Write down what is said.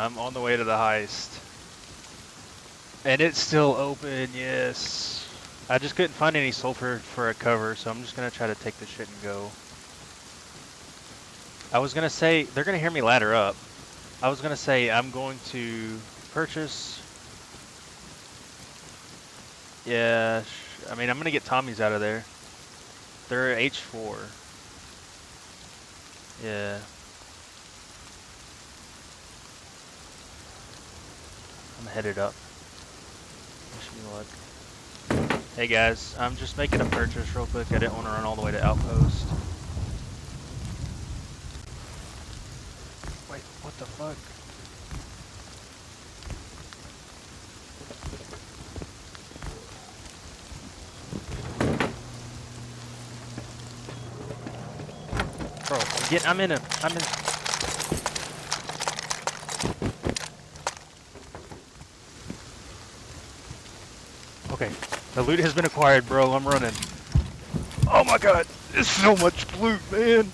I'm on the way to the heist. And it's still open, yes. I just couldn't find any sulfur for a cover, so I'm just gonna try to take this shit and go. I was gonna say, they're gonna hear me ladder up. I was gonna say, I'm going to purchase. Yeah, I mean, I'm gonna get Tommy's out of there. They're H4. Yeah. I'm headed up. Wish me luck. Hey guys, I'm just making a purchase real quick. I didn't want to run all the way to Outpost. Wait, what the fuck? Bro, I'm in. Okay, the loot has been acquired, bro. I'm running. Oh my god, there's so much loot, man.